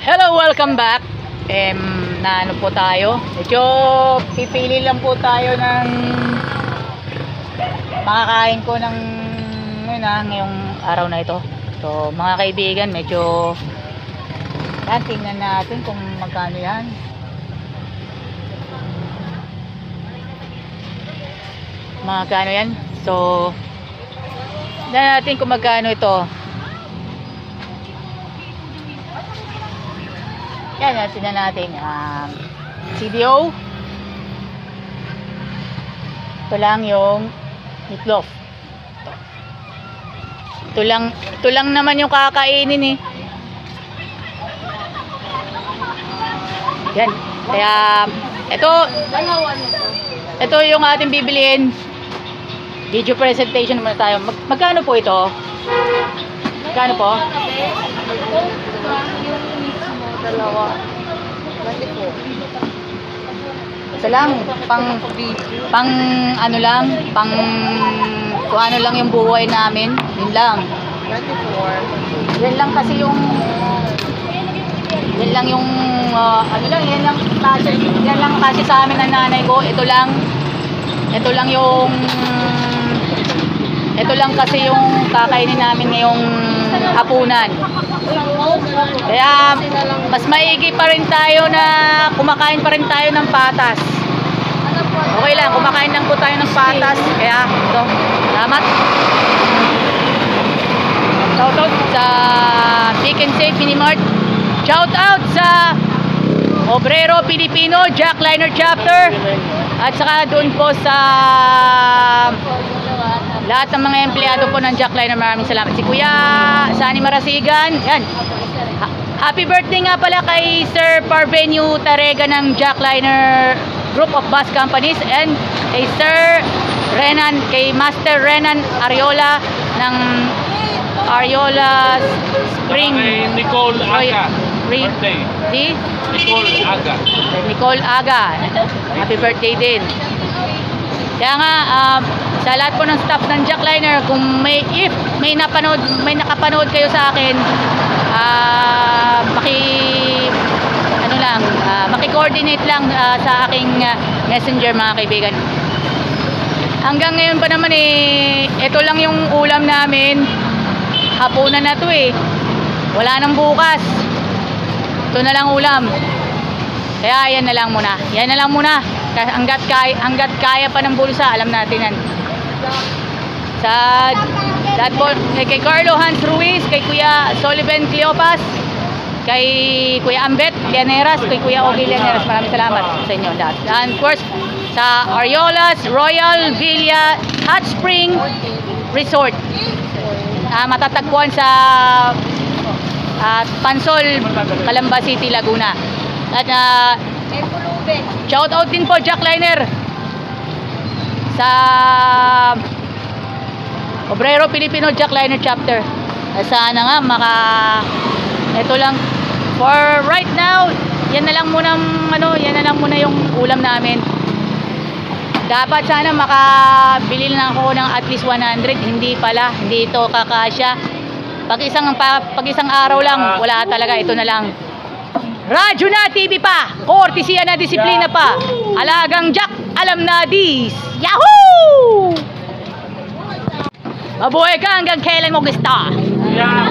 Hello, welcome back. Na ano po tayo? Medyo pipili lang po tayo ng makakain ko ng ngayong araw na ito. So, mga kaibigan, medyo tingnan natin kung magkano yan. Magkano yan? So, tingnan natin kung magkano ito. Yan, tingnan natin. CDO. Ito lang yung meatloaf. Ito lang naman yung kakainin eh. Yan. Kaya, ito yung ating bibiliin. Video presentation muna tayo. Magkano po ito? Magkano po? Dalawa. Ito lang, pang ano lang, kung ano lang yung buhay namin, yun lang. 24. Yan lang kasi yung yan lang kasi sa amin ng nanay ko. Ito lang kasi yung kakainin namin ngayong hapunan. Kaya mas maigi pa rin tayo na kumakain pa rin tayo ng patas. Okay lang, kumakain lang po tayo ng patas. Kaya ito, salamat. Shout out sa Pick and Save Minimart. Shout out sa Obrero Pilipino Jackliner Chapter. At saka doon po sa lahat ng mga empleyado po ng Jackliner, maraming salamat. Si Kuya Sani Marasigan, yan. Happy birthday nga pala kay Sir Parvenue Tarega ng Jackliner Group of Bus Companies, and kay Sir Renan, kay Master Renan Ariola ng Ariola Spring. Kay Nicole Aga. Birthday. Si Nicole Aga. Nicole Aga. Happy birthday din. Kaya nga, sa lahat po ng staff ng Jackliner, kung may nakapanood kayo sa akin, maki-coordinate lang sa aking messenger, mga kaibigan. Hanggang ngayon pa naman ito lang yung ulam namin. Hapunan na to wala nang bukas. Ito na lang ulam. Kaya yan na lang muna. Hanggat kaya pa ng bulsa, alam natin yan. Sa lahat po, kay Carlo Hans Ruiz, kay Kuya Soliven Cleopas, kay Kuya Ambet Llaneras, kay Kuya Ogi Llaneras, maraming salamat sa inyo lahat. And of course, sa Ariola's Royal Villa Hot Spring Resort, matatagpuan sa Pansol, Calamba City, Laguna. At shout out din po Jackliner sa Obrero Filipino Jackliner Chapter. Sana nga ito lang for right now. Yan na lang muna yung ulam namin. Dapat sana makabili na ako ng at least 100. Hindi ito kakasya. Pag isang araw lang, wala talaga. Ito na lang. Radyo na, TV pa, kortesiya na, disiplina pa. Alagang Jack, alam na dis. Yahoo! Mabuhay ka hanggang kailan mo gusto. Yeah.